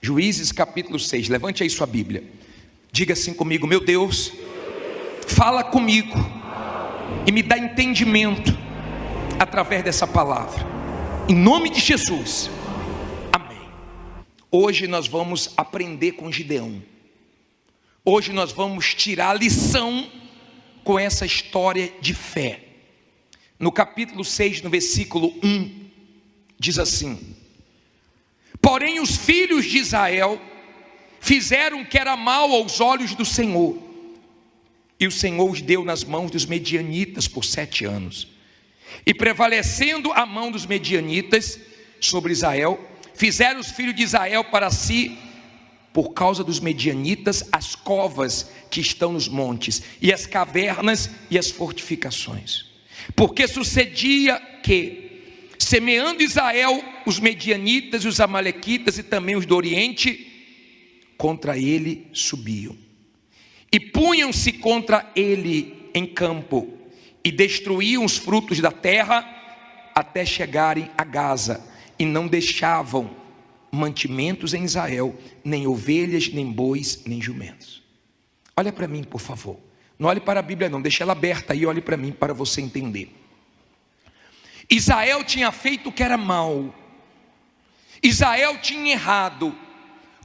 Juízes capítulo 6, levante aí sua Bíblia. Diga assim comigo: meu Deus, fala comigo e me dá entendimento através dessa palavra, em nome de Jesus, amém. Hoje nós vamos aprender com Gideão. Hoje nós vamos tirar a lição com essa história de fé. No capítulo 6, no versículo 1, diz assim: porém os filhos de Israel fizeram o que era mal aos olhos do Senhor, e o Senhor os deu nas mãos dos medianitas por 7 anos. E prevalecendo a mão dos medianitas sobre Israel, fizeram os filhos de Israel para si, por causa dos medianitas, as covas que estão nos montes, e as cavernas e as fortificações. Porque sucedia que, semeando Israel, os medianitas e os amalequitas e também os do Oriente, contra ele subiam, e punham-se contra ele em campo, e destruíam os frutos da terra, até chegarem a Gaza, e não deixavam mantimentos em Israel, nem ovelhas, nem bois, nem jumentos. Olha para mim, por favor. Não olhe para a Bíblia não, deixa ela aberta aí, olhe para mim para você entender. Israel tinha feito o que era mal. Israel tinha errado.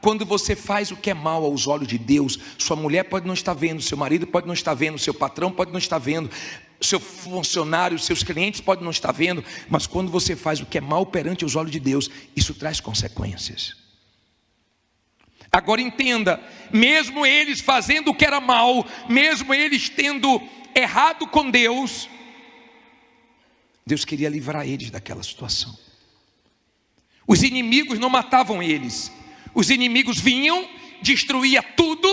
Quando você faz o que é mal aos olhos de Deus, sua mulher pode não estar vendo, seu marido pode não estar vendo, seu patrão pode não estar vendo, seu funcionário, seus clientes podem não estar vendo, mas quando você faz o que é mal perante os olhos de Deus, isso traz consequências. Agora entenda, mesmo eles fazendo o que era mal, mesmo eles tendo errado com Deus, Deus queria livrar eles daquela situação. Os inimigos não matavam eles, os inimigos vinham, destruía tudo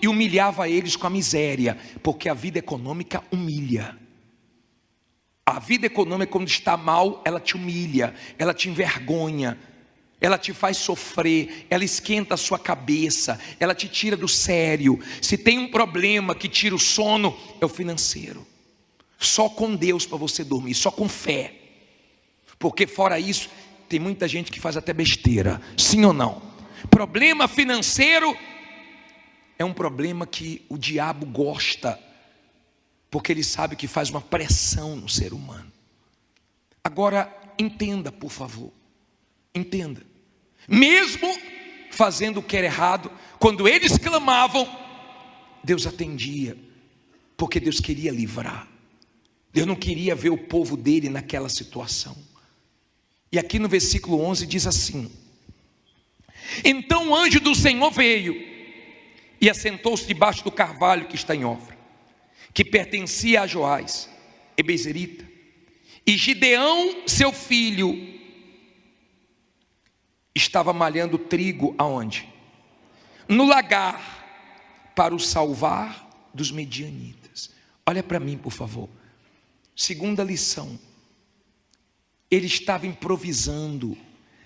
e humilhava eles com a miséria, porque a vida econômica humilha. A vida econômica, quando está mal, ela te humilha, ela te envergonha, ela te faz sofrer, ela esquenta a sua cabeça, ela te tira do sério. Se tem um problema que tira o sono, é o financeiro. Só com Deus para você dormir, só com fé, porque fora isso, tem muita gente que faz até besteira, sim ou não? Problema financeiro é um problema que o diabo gosta, porque ele sabe que faz uma pressão no ser humano. Agora, entenda, por favor, entenda. Mesmo fazendo o que era errado, quando eles clamavam, Deus atendia, porque Deus queria livrar. Deus não queria ver o povo dele naquela situação. E aqui no versículo 11 diz assim: então o anjo do Senhor veio e assentou-se debaixo do carvalho que está em Ofra, que pertencia a Joás, ebezerita. E Gideão, seu filho, estava malhando trigo aonde? No lagar, para o salvar dos medianitas. Olha para mim, por favor. Segunda lição. Ele estava improvisando.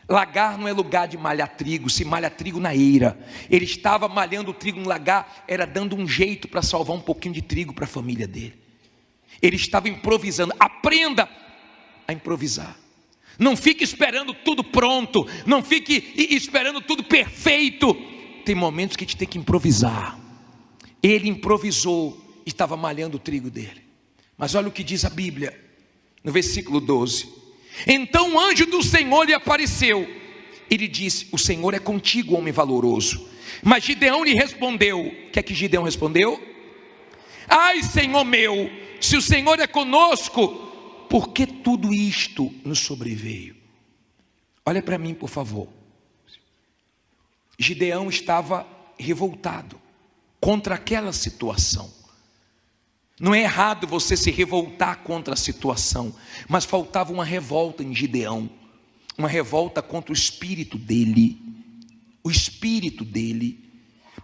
Lagar não é lugar de malhar trigo, se malha trigo na eira. Ele estava malhando o trigo no lagar, era dando um jeito para salvar um pouquinho de trigo para a família dele. Ele estava improvisando. Aprenda a improvisar. Não fique esperando tudo pronto, não fique esperando tudo perfeito. Tem momentos que a gente tem que improvisar. Ele improvisou, estava malhando o trigo dele. Mas olha o que diz a Bíblia, no versículo 12. Então o anjo do Senhor lhe apareceu e lhe disse: o Senhor é contigo, homem valoroso. Mas Gideão lhe respondeu, o que é que Gideão respondeu? Ai, Senhor meu, se o Senhor é conosco, por que tudo isto nos sobreveio? Olha para mim, por favor. Gideão estava revoltado contra aquela situação. Não é errado você se revoltar contra a situação, mas faltava uma revolta em Gideão, uma revolta contra o espírito dele,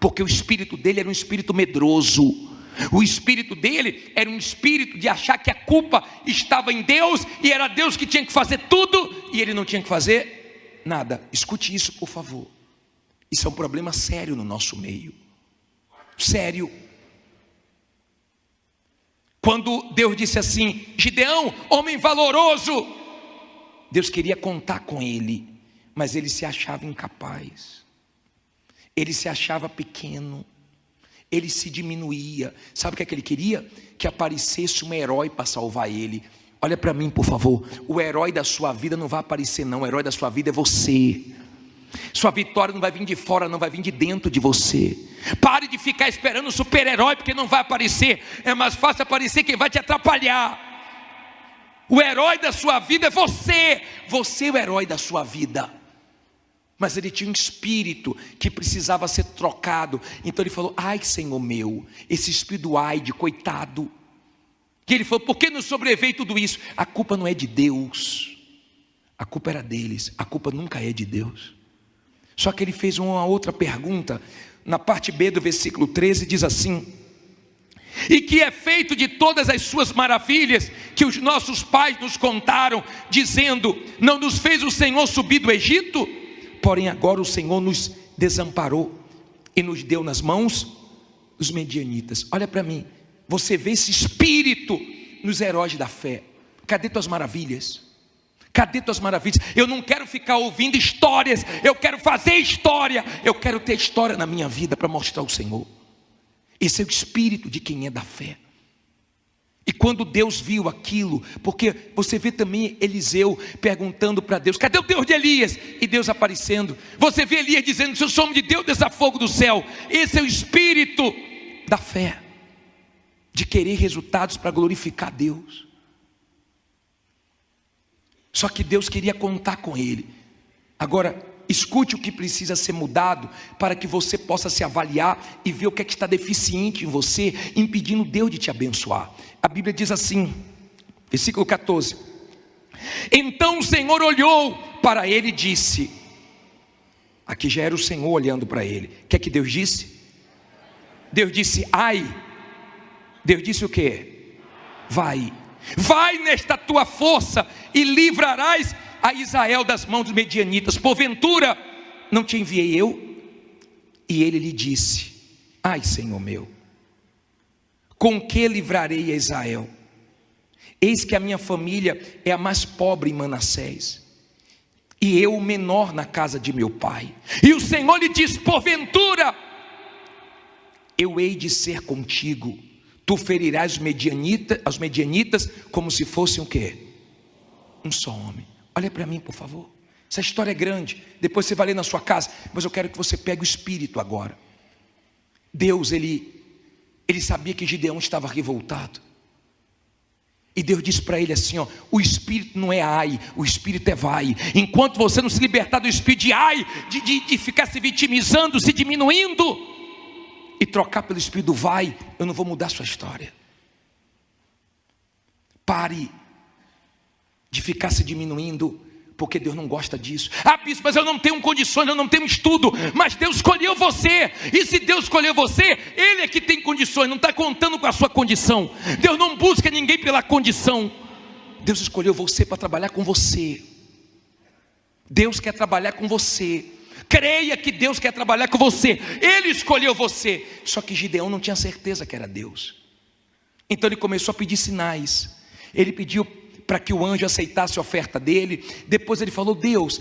porque o espírito dele era um espírito medroso, o espírito dele era um espírito de achar que a culpa estava em Deus, e era Deus que tinha que fazer tudo, e ele não tinha que fazer nada. Escute isso, por favor, isso é um problema sério no nosso meio, sério. Quando Deus disse assim: Gideão, homem valoroso, Deus queria contar com ele, mas ele se achava incapaz. Ele se achava pequeno, ele se diminuía. Sabe o que é que ele queria? Que aparecesse um herói para salvar ele. Olha para mim, por favor. O herói da sua vida não vai aparecer não. O herói da sua vida é você. Sua vitória não vai vir de fora, não, vai vir de dentro de você. Pare de ficar esperando o super-herói, porque não vai aparecer. É mais fácil aparecer quem vai te atrapalhar. O herói da sua vida é você. Você é o herói da sua vida. Mas ele tinha um espírito que precisava ser trocado. Então ele falou: ai, Senhor meu, esse espírito ai de coitado. Que ele falou: por que nos sobreveio tudo isso? A culpa não é de Deus, a culpa era deles. A culpa nunca é de Deus. Só que ele fez uma outra pergunta. Na parte B do versículo 13 diz assim: e que é feito de todas as suas maravilhas que os nossos pais nos contaram, dizendo: não nos fez o Senhor subir do Egito? Porém agora o Senhor nos desamparou e nos deu nas mãos dos medianitas. Olha para mim, você vê esse espírito nos heróis da fé. Cadê tuas maravilhas? Cadê tuas maravilhas? Eu não quero ficar ouvindo histórias, eu quero fazer história. Eu quero ter história na minha vida para mostrar o Senhor. Esse é o espírito de quem é da fé. E quando Deus viu aquilo, porque você vê também Eliseu perguntando para Deus: cadê o Deus de Elias? E Deus aparecendo. Você vê Elias dizendo: se eu sou homem de Deus, desça fogo do céu. Esse é o espírito da fé, de querer resultados para glorificar Deus. Só que Deus queria contar com ele. Agora, escute o que precisa ser mudado para que você possa se avaliar e ver o que é que está deficiente em você, impedindo Deus de te abençoar. A Bíblia diz assim, versículo 14: então o Senhor olhou para ele e disse. Aqui já era o Senhor olhando para ele. O que é que Deus disse? Deus disse: ai. Deus disse o quê? Vai nesta tua força e livrarás a Israel das mãos dos medianitas. Porventura não te enviei eu? E ele lhe disse: ai, Senhor meu, com que livrarei a Israel? Eis que a minha família é a mais pobre em Manassés, e eu o menor na casa de meu pai. E o Senhor lhe disse: porventura eu hei de ser contigo, tu ferirás os medianitas como se fossem o quê? Um só homem. Olha para mim, por favor. Essa história é grande, depois você vai ler na sua casa, mas eu quero que você pegue o espírito agora. Deus, ele sabia que Gideão estava revoltado, e Deus disse para ele assim, ó: o espírito não é ai, o espírito é vai. Enquanto você não se libertar do espírito de ai, de ficar se vitimizando, se diminuindo, e trocar pelo espírito do vai, eu não vou mudar a sua história. Pare de ficar se diminuindo, porque Deus não gosta disso. Ah, bispo, mas eu não tenho condições, eu não tenho estudo. Mas Deus escolheu você, e se Deus escolheu você, Ele é que tem condições, não está contando com a sua condição. Deus não busca ninguém pela condição. Deus escolheu você para trabalhar com você. Deus quer trabalhar com você. Creia que Deus quer trabalhar com você. Ele escolheu você. Só que Gideão não tinha certeza que era Deus. Então ele começou a pedir sinais. Ele pediu para que o anjo aceitasse a oferta dele. Depois ele falou: Deus,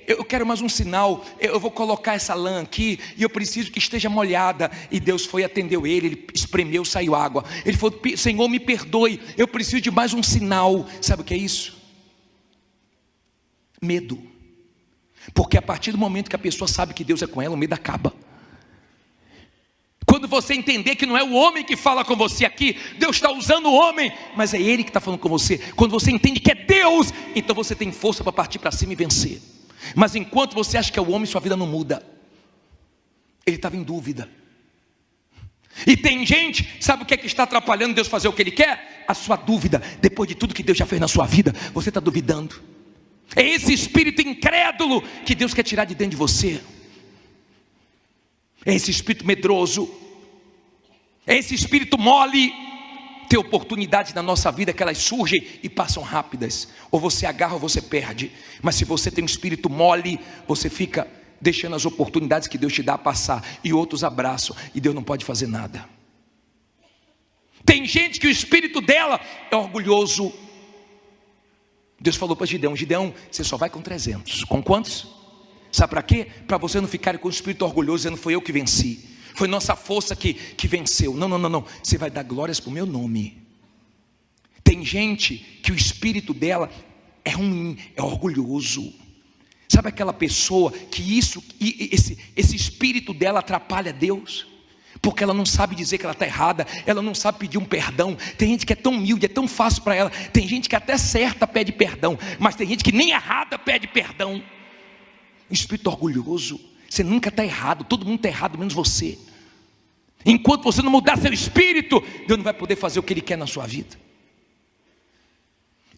eu quero mais um sinal. Eu vou colocar essa lã aqui e eu preciso que esteja molhada. E Deus foi, atendeu ele espremeu, saiu água. Ele falou: Senhor, me perdoe, eu preciso de mais um sinal. Sabe o que é isso? Medo. Porque a partir do momento que a pessoa sabe que Deus é com ela, o medo acaba. Quando você entender que não é o homem que fala com você aqui, Deus está usando o homem, mas é Ele que está falando com você. Quando você entende que é Deus, então você tem força para partir para cima e vencer. Mas enquanto você acha que é o homem, sua vida não muda. Ele estava em dúvida. E tem gente, sabe o que é que está atrapalhando Deus fazer o que Ele quer? A sua dúvida. Depois de tudo que Deus já fez na sua vida, você está duvidando. É esse espírito incrédulo que Deus quer tirar de dentro de você. É esse espírito medroso, é esse espírito mole. Tem oportunidades na nossa vida que elas surgem e passam rápidas. Ou você agarra ou você perde. Mas se você tem um espírito mole, você fica deixando as oportunidades que Deus te dá passar, e outros abraçam, e Deus não pode fazer nada. Tem gente que o espírito dela é orgulhoso. Deus falou para Gideão: Gideão, você só vai com 300. Com quantos? Sabe para quê? Para você não ficar com o espírito orgulhoso dizendo: foi eu que venci, foi nossa força que venceu. Não. Você vai dar glórias para o meu nome. Tem gente que o espírito dela é ruim, é orgulhoso. Sabe aquela pessoa que esse espírito dela atrapalha Deus? Porque ela não sabe dizer que ela está errada, ela não sabe pedir um perdão. Tem gente que é tão humilde, é tão fácil para ela. Tem gente que até certa pede perdão, mas tem gente que nem errada pede perdão. O espírito orgulhoso, você nunca está errado, todo mundo está errado, menos você. Enquanto você não mudar seu espírito, Deus não vai poder fazer o que Ele quer na sua vida.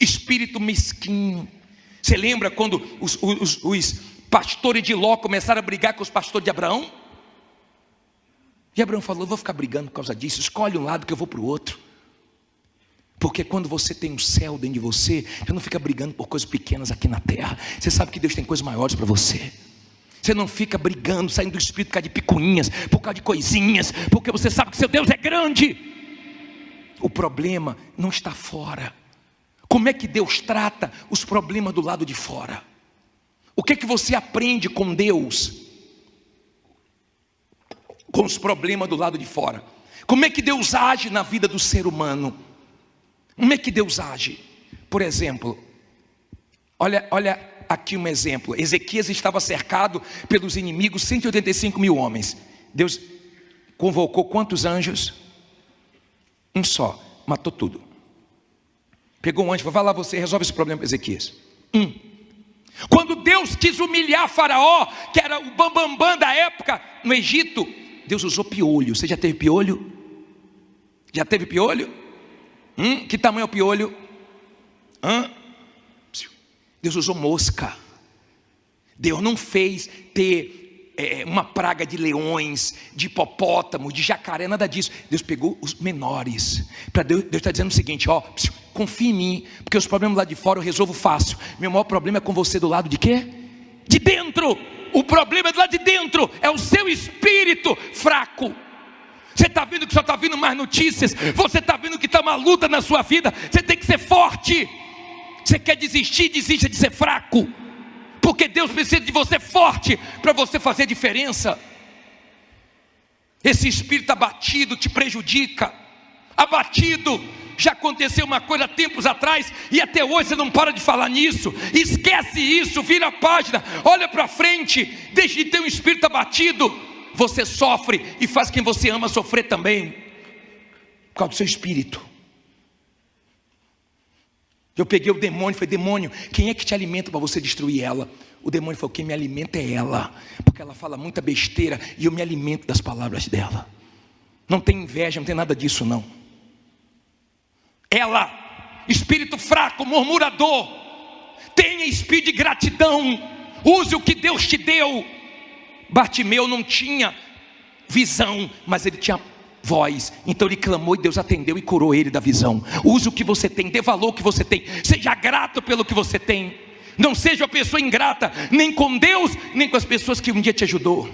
Espírito mesquinho. Você lembra quando os pastores de Ló começaram a brigar com os pastores de Abraão? E Abraão falou: eu vou ficar brigando por causa disso, escolhe um lado que eu vou para o outro. Porque quando você tem um céu dentro de você, você não fica brigando por coisas pequenas aqui na terra. Você sabe que Deus tem coisas maiores para você. Você não fica brigando, saindo do espírito por causa de picuinhas, por causa de coisinhas, porque você sabe que seu Deus é grande. O problema não está fora. Como é que Deus trata os problemas do lado de fora? O que é que você aprende com Deus? Com os problemas do lado de fora. Como é que Deus age na vida do ser humano? Como é que Deus age? Por exemplo, olha aqui um exemplo. Ezequias estava cercado pelos inimigos, 185 mil homens. Deus convocou quantos anjos? Um só, matou tudo. Pegou um anjo, vai lá você, resolve esse problema para Ezequias. Quando Deus quis humilhar Faraó, que era o bambambam da época no Egito, Deus usou piolho. Você já teve piolho? Já teve piolho? Que tamanho é o piolho? Deus usou mosca. Deus não fez ter uma praga de leões, de hipopótamo, de jacaré, nada disso. Deus pegou os menores. Deus está dizendo o seguinte: confia em mim, porque os problemas lá de fora eu resolvo fácil. Meu maior problema é com você do lado de quê? De dentro. O problema é do lado de dentro, é o seu espírito fraco. Você está vendo que só está vindo mais notícias, você está vendo que está uma luta na sua vida. Você tem que ser forte. Você quer desistir, desista de ser fraco, porque Deus precisa de você forte para você fazer diferença. Esse espírito abatido te prejudica. Abatido. Já aconteceu uma coisa tempos atrás e até hoje você não para de falar nisso. Esquece isso, vira a página, olha para frente. Deixe de ter um espírito abatido. Você sofre e faz quem você ama sofrer também, por causa do seu espírito. Eu peguei o demônio e falei: demônio, quem é que te alimenta para você destruir ela? O demônio falou: quem me alimenta é ela, porque ela fala muita besteira e eu me alimento das palavras dela. Não tem inveja, não tem nada disso não. Ela, espírito fraco, murmurador, tenha espírito de gratidão, use o que Deus te deu. Bartimeu não tinha visão, mas ele tinha voz, então ele clamou e Deus atendeu e curou ele da visão. Use o que você tem, dê valor ao que você tem, seja grato pelo que você tem. Não seja uma pessoa ingrata, nem com Deus, nem com as pessoas que um dia te ajudou.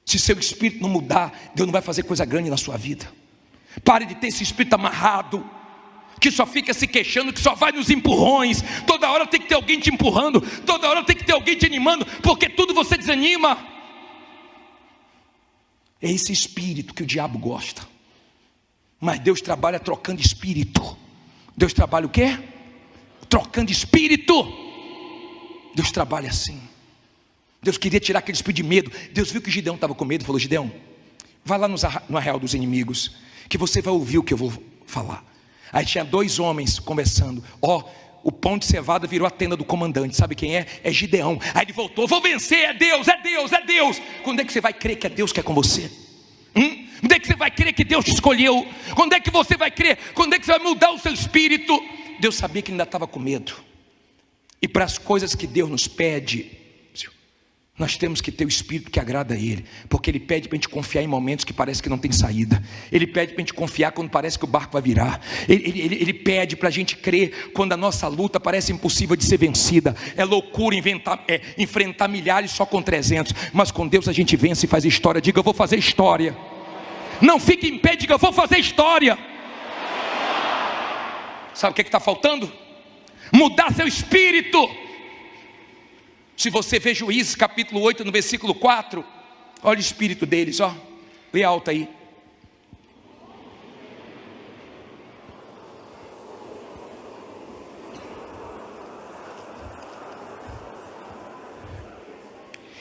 Se seu espírito não mudar, Deus não vai fazer coisa grande na sua vida. Pare de ter esse espírito amarrado, que só fica se queixando, que só vai nos empurrões. Toda hora tem que ter alguém te empurrando, toda hora tem que ter alguém te animando, porque tudo você desanima. É esse espírito que o diabo gosta. Mas Deus trabalha trocando espírito. Deus trabalha o quê? Trocando espírito. Deus trabalha assim. Deus queria tirar aquele espírito de medo. Deus viu que Gideão estava com medo, falou: Gideão, vai lá no arraial dos inimigos, que você vai ouvir o que eu vou falar. Aí tinha dois homens conversando. O pão de cevada virou a tenda do comandante. Sabe quem é? É Gideão. Aí ele voltou: vou vencer, é Deus, é Deus, é Deus. Quando é que você vai crer que é Deus que é com você? Quando é que você vai crer que Deus te escolheu? Quando é que você vai crer? Quando é que você vai mudar o seu espírito? Deus sabia que ele ainda estava com medo. E para as coisas que Deus nos pede, nós temos que ter o espírito que agrada a Ele, porque Ele pede para a gente confiar em momentos que parece que não tem saída. Ele pede para a gente confiar quando parece que o barco vai virar. Ele pede para a gente crer quando a nossa luta parece impossível de ser vencida. É loucura enfrentar milhares só com 300, mas com Deus a gente vence e faz história. Diga: eu vou fazer história. Não fique em pé, diga: eu vou fazer história. Sabe o que está faltando? Mudar seu espírito. Se você vê Juízes capítulo 8 no versículo 4, olha o espírito deles, ó. Lê alto aí.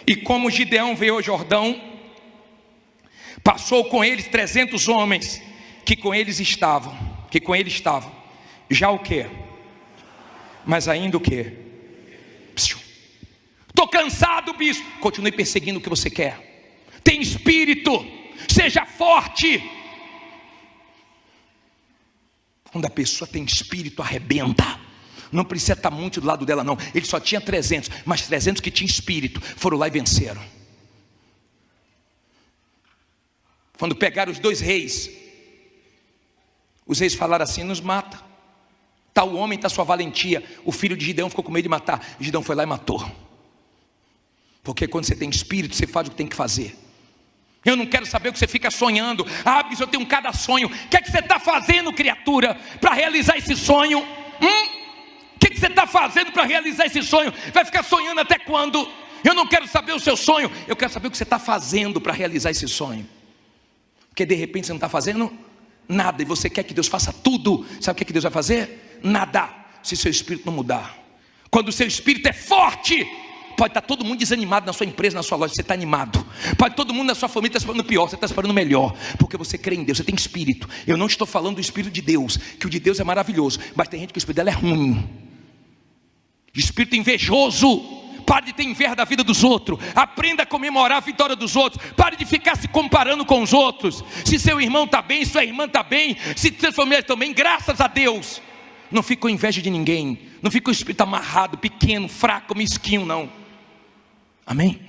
E como Gideão veio ao Jordão, passou com eles 300 homens que com ele estavam. Já o quê? Mas ainda o quê? Estou cansado, bispo. Continue perseguindo o que você quer. Tem espírito, seja forte. Quando a pessoa tem espírito, arrebenta. Não precisa estar muito do lado dela não. Ele só tinha 300, mas 300 que tinham espírito foram lá e venceram. Quando pegaram os 2 reis, os reis falaram assim: nos mata. Tal homem, está sua valentia. O filho de Gideão ficou com medo de matar. Gideão foi lá e matou. Porque quando você tem espírito, você faz o que tem que fazer. Eu não quero saber o que você fica sonhando. Ah, bispo, eu tenho cada sonho. O que é que você está fazendo, criatura, para realizar esse sonho? O que você está fazendo para realizar esse sonho? Vai ficar sonhando até quando? Eu não quero saber o seu sonho. Eu quero saber o que você está fazendo para realizar esse sonho. Porque de repente você não está fazendo nada e você quer que Deus faça tudo. Sabe o que Deus vai fazer? Nada, se seu espírito não mudar. Quando o seu espírito é forte, pode estar todo mundo desanimado na sua empresa, na sua loja, você está animado. Pode todo mundo na sua família estar esperando pior, você está esperando melhor. Porque você crê em Deus, você tem espírito. Eu não estou falando do espírito de Deus, que o de Deus é maravilhoso, mas tem gente que o espírito dela é ruim. Espírito invejoso. Pare de ter inveja da vida dos outros. Aprenda a comemorar a vitória dos outros. Pare de ficar se comparando com os outros. Se seu irmão está bem, sua irmã está bem, se sua família está bem, graças a Deus. Não fica com inveja de ninguém. Não fica com o espírito amarrado, pequeno, fraco, mesquinho, não. Amém?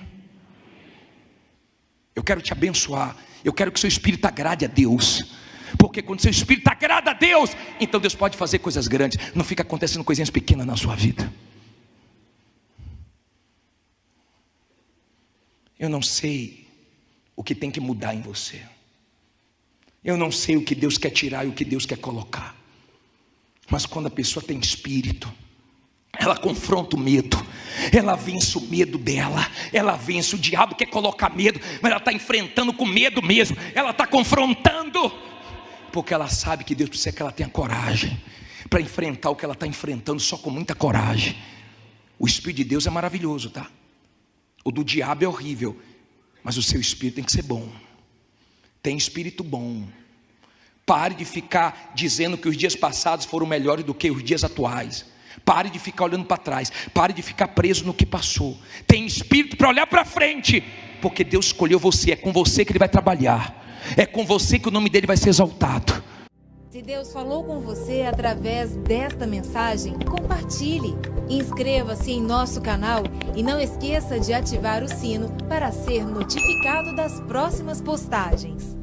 Eu quero te abençoar. Eu quero que seu espírito agrade a Deus. Porque quando seu espírito agrada a Deus, então Deus pode fazer coisas grandes. Não fica acontecendo coisinhas pequenas na sua vida. Eu não sei o que tem que mudar em você. Eu não sei o que Deus quer tirar e o que Deus quer colocar. Mas quando a pessoa tem espírito, ela confronta o medo. Ela vence o medo dela. Ela vence. O diabo quer colocar medo, mas ela está enfrentando com medo mesmo. Ela está confrontando. Porque ela sabe que Deus precisa que ela tenha coragem para enfrentar o que ela está enfrentando, só com muita coragem. O Espírito de Deus é maravilhoso, tá? O do diabo é horrível, mas o seu espírito tem que ser bom. Tem espírito bom. Pare de ficar dizendo que os dias passados foram melhores do que os dias atuais. Pare de ficar olhando para trás. Pare de ficar preso no que passou. Tem espírito para olhar para frente, porque Deus escolheu você. É com você que Ele vai trabalhar. É com você que o nome dele vai ser exaltado. Se Deus falou com você através desta mensagem, compartilhe. Inscreva-se em nosso canal e não esqueça de ativar o sino para ser notificado das próximas postagens.